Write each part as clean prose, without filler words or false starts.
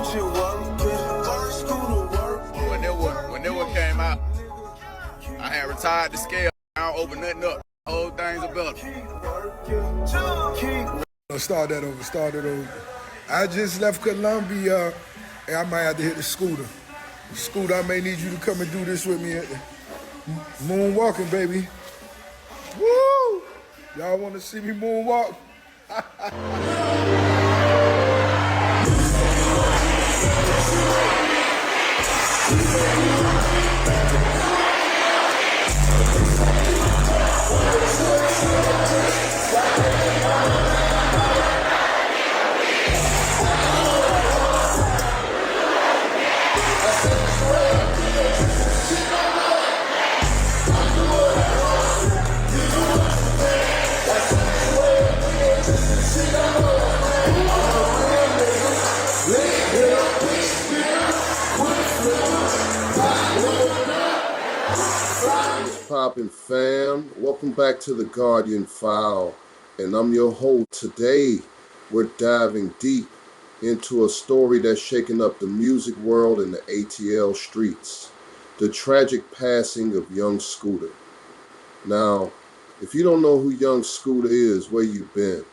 When that one came out, I had retired the scale. I don't open nothing up. Whole thing's a better. Start that over. I just left Columbia, and I might have to hit the scooter. Scooter, I may need you to come and do this with me. Moonwalking, baby. Woo! Y'all want to see me moonwalk? Poppin' fam, welcome back to the Guardian File, and I'm your host. Today we're diving deep into a story that's shaken up the music world and the ATL streets, the tragic passing of Young Scooter. Now, if you don't know who Young Scooter is, where you been?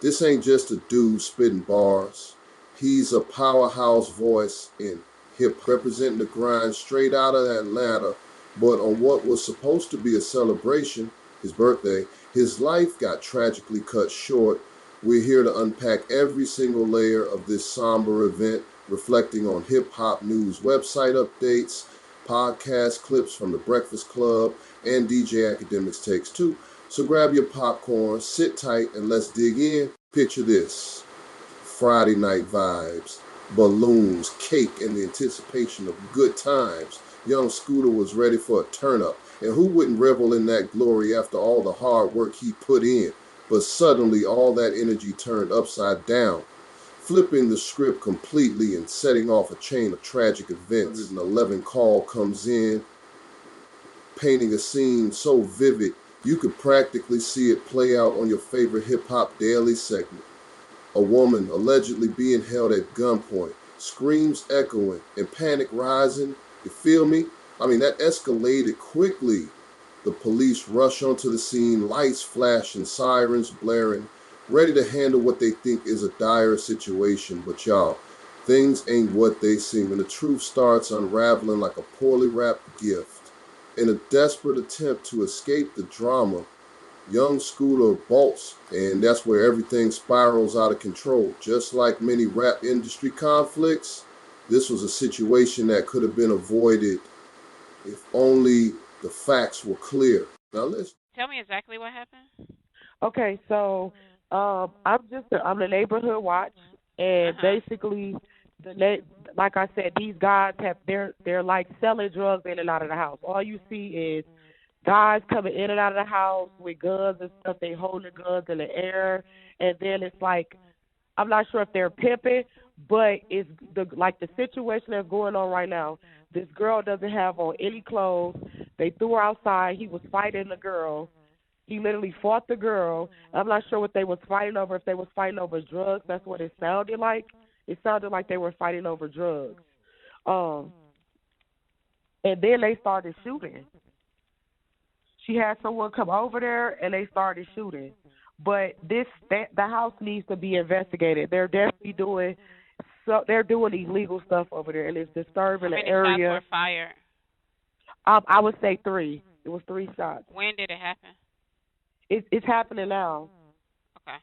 This ain't just a dude spitting bars. He's a powerhouse voice in hip, representing the grind straight out of Atlanta. But on what was supposed to be a celebration, his birthday, his life got tragically cut short. We're here to unpack every single layer of this somber event, reflecting on hip-hop news website updates, podcast clips from the Breakfast Club, and DJ Academics Takes Two. So grab your popcorn, sit tight, and let's dig in. Picture this: Friday night vibes, balloons, cake, and the anticipation of good times. Young Scooter was ready for a turn-up, and who wouldn't revel in that glory after all the hard work he put in? But suddenly all that energy turned upside down, flipping the script completely and setting off a chain of tragic events. An 11 call comes in, painting a scene so vivid you could practically see it play out on your favorite hip-hop daily segment. A woman allegedly being held at gunpoint, screams echoing, and panic rising. You feel me? I mean, that escalated quickly. The police rush onto the scene, lights flashing, sirens blaring, ready to handle what they think is a dire situation. But y'all, things ain't what they seem, and the truth starts unraveling like a poorly wrapped gift. In a desperate attempt to escape the drama, Young Scooter bolts, and that's where everything spirals out of control. Just like many rap industry conflicts, this was a situation that could have been avoided if only the facts were clear. Now let's Tell me exactly what happened. Okay, so I'm the neighborhood watch, and basically, like I said, these guys they're like selling drugs in and out of the house. All you see is guys coming in and out of the house with guns and stuff. They holding the guns in the air, and then it's like, I'm not sure if they're pimping, but it's the situation that's going on right now. This girl doesn't have on any clothes. They threw her outside. He was fighting the girl. He literally fought the girl. I'm not sure what they was fighting over. If they was fighting over drugs, that's what it sounded like. It sounded like they were fighting over drugs. And then they started shooting. She had someone come over there, and they started shooting. But the house needs to be investigated. They're definitely doing illegal stuff over there, and it's disturbing the area. How many shots were fired? I would say 3. It was 3 shots. When did it happen? It's happening now. Okay.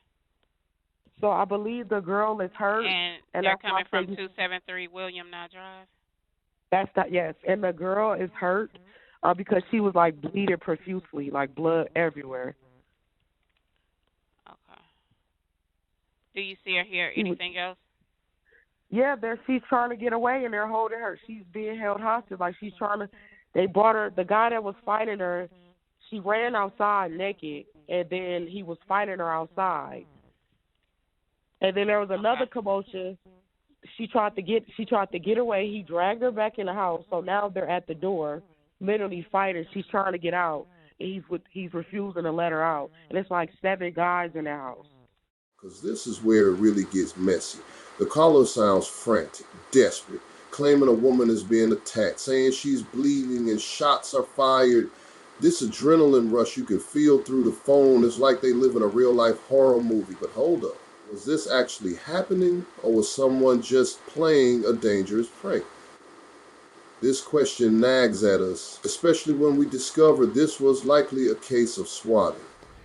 So I believe the girl is hurt. And they're coming from 273 William Nye Drive? Yes. And the girl is hurt because she was, like, bleeding profusely, like blood everywhere. Okay. Do you see or hear anything else? Yeah, she's trying to get away, and they're holding her. She's being held hostage. Like, they brought her, the guy that was fighting her, she ran outside naked, and then he was fighting her outside. And then there was another commotion. She tried to get away. He dragged her back in the house. So now they're at the door, literally fighting. She's trying to get out. And he's refusing to let her out. And it's like 7 guys in the house. because this is where it really gets messy. The caller sounds frantic, desperate, claiming a woman is being attacked, saying she's bleeding and shots are fired. This adrenaline rush you can feel through the phone is like they live in a real-life horror movie. But hold up, was this actually happening, or was someone just playing a dangerous prank? This question nags at us, especially when we discover this was likely a case of swatting.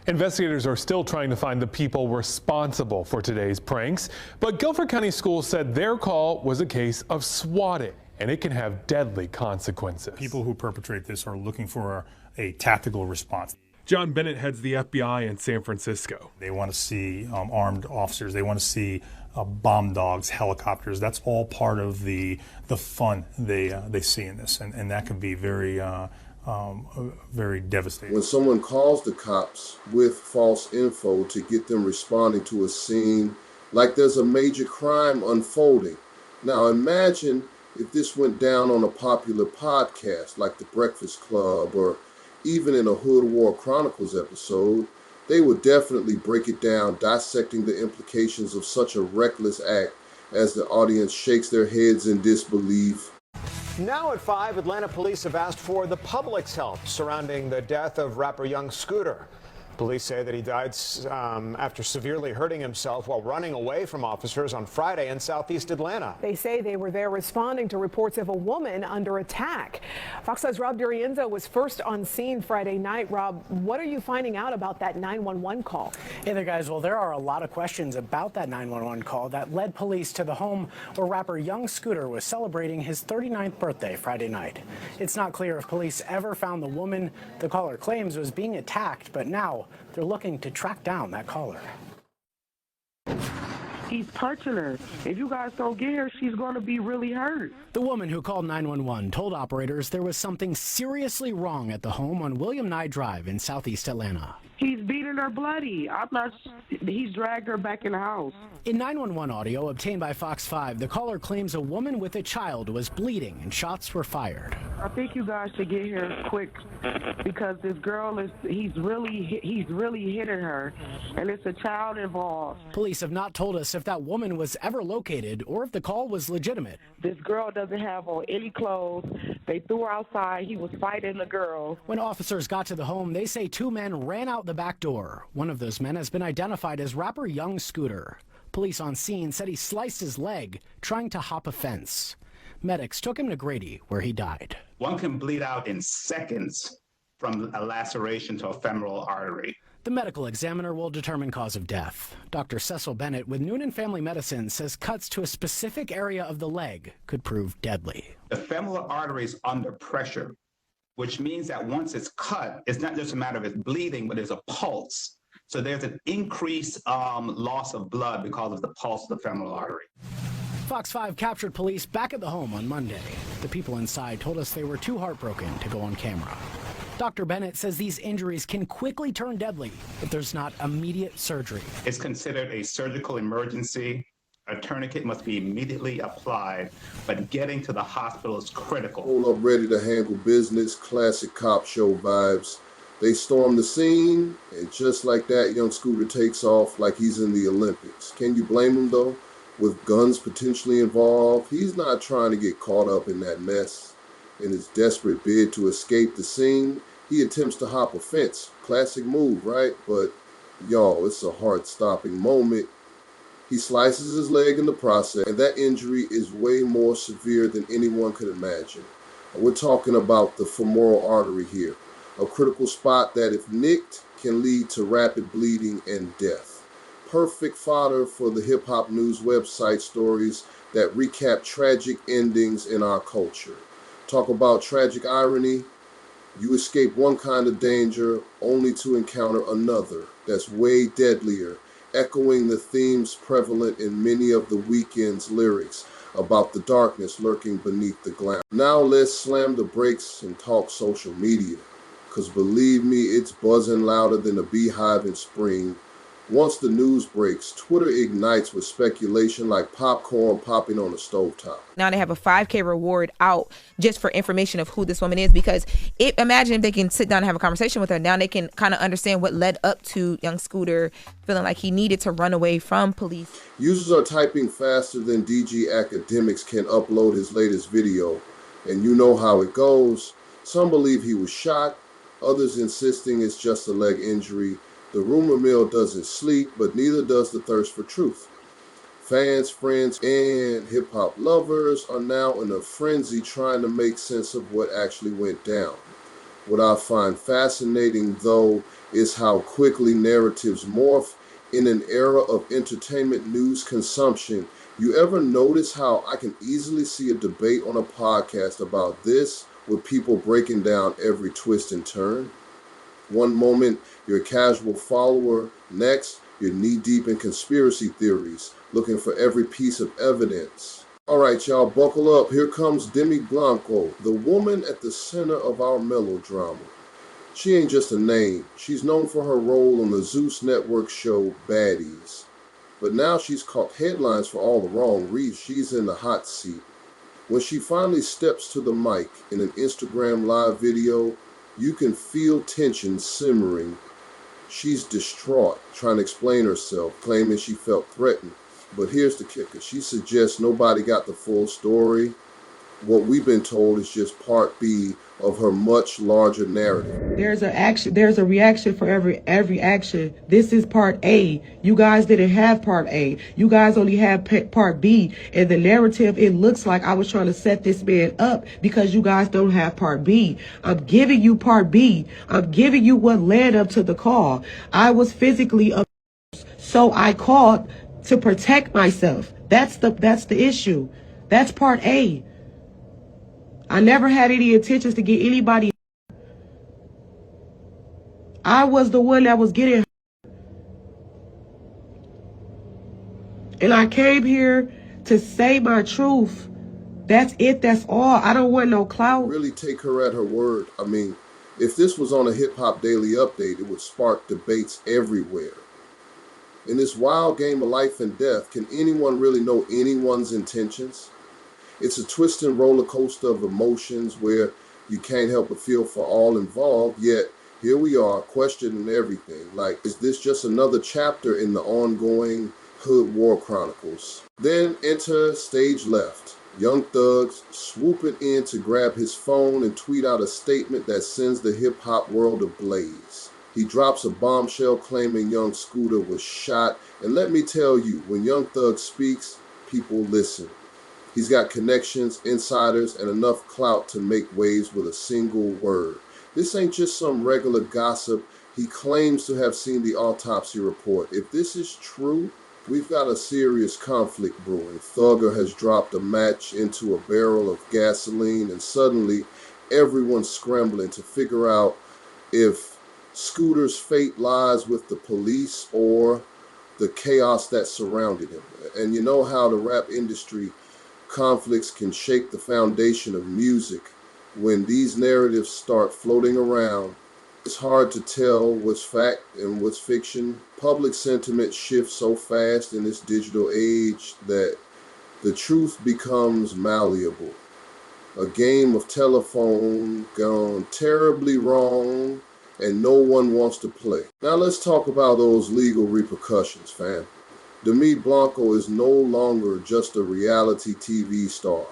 Investigators are still trying to find the people responsible for today's pranks, but Guilford County Schools said their call was a case of swatting, and it can have deadly consequences. People who perpetrate this are looking for a tactical response. John Bennett heads the FBI in San Francisco. They want to see armed officers. They want to see bomb dogs, helicopters. That's all part of the fun they see in this, and that can be very devastating. When someone calls the cops with false info to get them responding to a scene like there's a major crime unfolding. Now imagine if this went down on a popular podcast like The Breakfast Club or even in a Hood War Chronicles episode. They would definitely break it down, dissecting the implications of such a reckless act as the audience shakes their heads in disbelief. Now at 5, Atlanta police have asked for the public's help surrounding the death of rapper Young Scooter. Police say that he died after severely hurting himself while running away from officers on Friday in southeast Atlanta. They say they were there responding to reports of a woman under attack. Fox 5's Rob Durienzo was first on scene Friday night. Rob, what are you finding out about that 911 call? Hey there, guys. Well, there are a lot of questions about that 911 call that led police to the home where rapper Young Scooter was celebrating his 39th birthday Friday night. It's not clear if police ever found the woman the caller claims was being attacked, but now they're looking to track down that caller. He's punching her. If you guys don't get her, she's going to be really hurt. The woman who called 911 told operators there was something seriously wrong at the home on William Nye Drive in southeast Atlanta. He's beating her bloody. He's dragged her back in the house. In 911 audio obtained by Fox 5, the caller claims a woman with a child was bleeding and shots were fired. I think you guys should get here quick because this girl he's really hitting her, and it's a child involved. Police have not told us if that woman was ever located or if the call was legitimate. This girl doesn't have on any clothes. They threw her outside. He was fighting the girl. When officers got to the home, they say 2 men ran out the back door. One of those men has been identified as rapper Young Scooter. Police on scene said he sliced his leg trying to hop a fence. Medics took him to Grady, where he died. One can bleed out in seconds from a laceration to a femoral artery. The medical examiner will determine cause of death. Dr. Cecil Bennett with Noonan Family Medicine says cuts to a specific area of the leg could prove deadly. The femoral artery is under pressure, which means that once it's cut, it's not just a matter of it bleeding, but there's a pulse. So there's an increased loss of blood because of the pulse of the femoral artery. Fox 5 captured police back at the home on Monday. The people inside told us they were too heartbroken to go on camera. Dr. Bennett says these injuries can quickly turn deadly if there's not immediate surgery. It's considered a surgical emergency. A tourniquet must be immediately applied, but getting to the hospital is critical. Pull up ready to handle business, classic cop show vibes. They storm the scene, and just like that, Young Scooter takes off like he's in the Olympics. Can you blame him, though? With guns potentially involved, he's not trying to get caught up in that mess. In his desperate bid to escape the scene, he attempts to hop a fence. Classic move, right? But, y'all, it's a heart-stopping moment. He slices his leg in the process, and that injury is way more severe than anyone could imagine. We're talking about the femoral artery here, a critical spot that, if nicked, can lead to rapid bleeding and death. Perfect fodder for the hip-hop news website stories that recap tragic endings in our culture. Talk about tragic irony. You escape one kind of danger only to encounter another that's way deadlier, echoing the themes prevalent in many of The Weeknd's lyrics about the darkness lurking beneath the glamour. Now let's slam the brakes and talk social media, because believe me, it's buzzing louder than a beehive in spring. Once the news breaks, Twitter ignites with speculation like popcorn popping on a stovetop. Now they have a 5K reward out just for information of who this woman is, because imagine if they can sit down and have a conversation with her. Now they can kind of understand what led up to young Scooter feeling like he needed to run away from police. Users are typing faster than DG Academics can upload his latest video. And you know how it goes. Some believe he was shot, others insisting it's just a leg injury. The rumor mill doesn't sleep, but neither does the thirst for truth. Fans, friends, and hip-hop lovers are now in a frenzy trying to make sense of what actually went down. What I find fascinating, though, is how quickly narratives morph in an era of entertainment news consumption. You ever notice how I can easily see a debate on a podcast about this with people breaking down every twist and turn? One moment, you're a casual follower. Next, you're knee-deep in conspiracy theories, looking for every piece of evidence. All right, y'all, buckle up. Here comes Demi Blanco, the woman at the center of our melodrama. She ain't just a name. She's known for her role on the Zeus Network show Baddies. But now she's caught headlines for all the wrong reasons. She's in the hot seat. When she finally steps to the mic in an Instagram live video, you can feel tension simmering. She's distraught, trying to explain herself, claiming she felt threatened. But here's the kicker. She suggests nobody got the full story. What we've been told is just part B of her much larger narrative. There's a reaction for every action. This is part A. You guys didn't have part A. You guys only have part B. And the narrative, it looks like I was trying to set this man up because you guys don't have part B. I'm giving you part B. I'm giving you what led up to the call. I was physically abused, so I called to protect myself. That's the issue. That's part A. I never had any intentions to get anybody. I was the one that was getting hurt. And I came here to say my truth. That's it. That's all. I don't want no clout. Really take her at her word. I mean, if this was on a Hip Hop Daily Update, it would spark debates everywhere. In this wild game of life and death, can anyone really know anyone's intentions? It's a twisting roller coaster of emotions where you can't help but feel for all involved, yet here we are questioning everything. Like, is this just another chapter in the ongoing Hood War Chronicles? Then enter stage left. Young Thug's swooping in to grab his phone and tweet out a statement that sends the hip-hop world ablaze. He drops a bombshell claiming young Scooter was shot, and let me tell you, when Young Thug speaks, people listen. He's got connections, insiders, and enough clout to make waves with a single word. This ain't just some regular gossip. He claims to have seen the autopsy report. If this is true, we've got a serious conflict brewing. Thugger has dropped a match into a barrel of gasoline, and suddenly everyone's scrambling to figure out if Scooter's fate lies with the police or the chaos that surrounded him. And you know how the rap industry conflicts can shake the foundation of music. When these narratives start floating around, it's hard to tell what's fact and what's fiction. Public sentiment shifts so fast in this digital age that the truth becomes malleable. A game of telephone gone terribly wrong and no one wants to play. Now let's talk about those legal repercussions, fam. Demi Blanco is no longer just a reality TV star.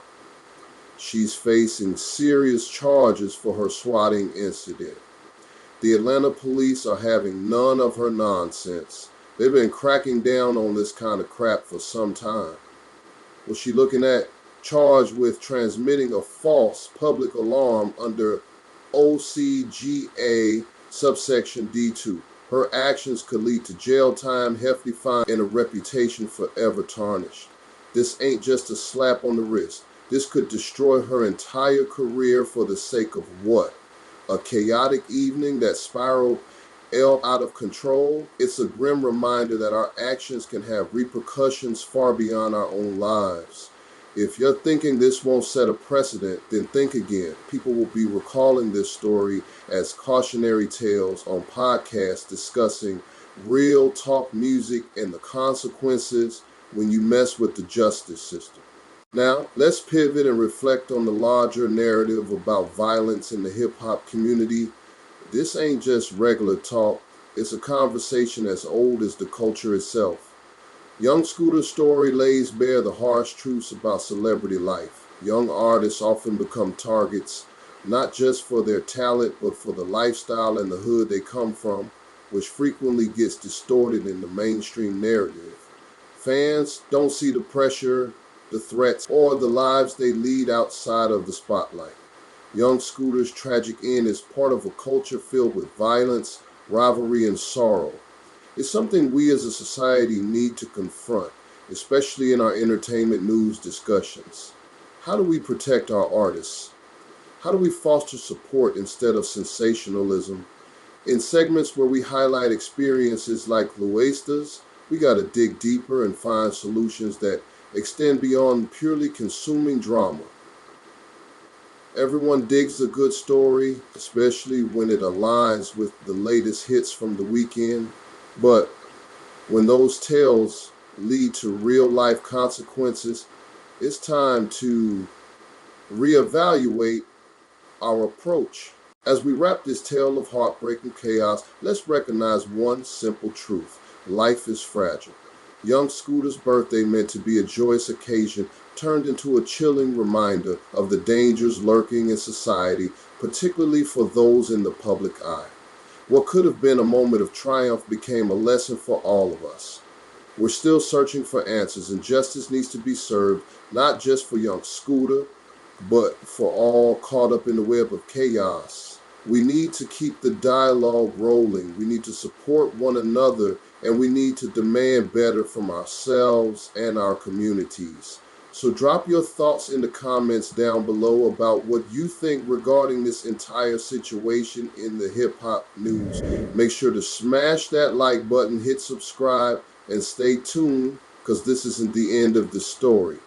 She's facing serious charges for her swatting incident. The Atlanta police are having none of her nonsense. They've been cracking down on this kind of crap for some time. Was she looking at charged with transmitting a false public alarm under OCGA subsection D2? Her actions could lead to jail time, hefty fine, and a reputation forever tarnished. This ain't just a slap on the wrist. This could destroy her entire career for the sake of what? A chaotic evening that spiraled out of control? It's a grim reminder that our actions can have repercussions far beyond our own lives. If you're thinking this won't set a precedent, then think again. People will be recalling this story as cautionary tales on podcasts discussing real talk music, and the consequences when you mess with the justice system. Now, let's pivot and reflect on the larger narrative about violence in the hip hop community. This ain't just regular talk, it's a conversation as old as the culture itself. Young Scooter's story lays bare the harsh truths about celebrity life. Young artists often become targets, not just for their talent, but for the lifestyle and the hood they come from, which frequently gets distorted in the mainstream narrative. Fans don't see the pressure, the threats, or the lives they lead outside of the spotlight. Young Scooter's tragic end is part of a culture filled with violence, rivalry, and sorrow. It's something we as a society need to confront, especially in our entertainment news discussions. How do we protect our artists? How do we foster support instead of sensationalism? In segments where we highlight experiences like Luesta's, we gotta dig deeper and find solutions that extend beyond purely consuming drama. Everyone digs a good story, especially when it aligns with the latest hits from the weekend. But when those tales lead to real life consequences, it's time to reevaluate our approach. As we wrap this tale of heartbreak and chaos, let's recognize one simple truth. Life is fragile. Young Scooter's birthday, meant to be a joyous occasion, turned into a chilling reminder of the dangers lurking in society, particularly for those in the public eye. What could have been a moment of triumph became a lesson for all of us. We're still searching for answers, and justice needs to be served, not just for young Scooter, but for all caught up in the web of chaos. We need to keep the dialogue rolling. We need to support one another, and we need to demand better from ourselves and our communities. So drop your thoughts in the comments down below about what you think regarding this entire situation in the hip hop news. Make sure to smash that like button, hit subscribe, and stay tuned, because this isn't the end of the story.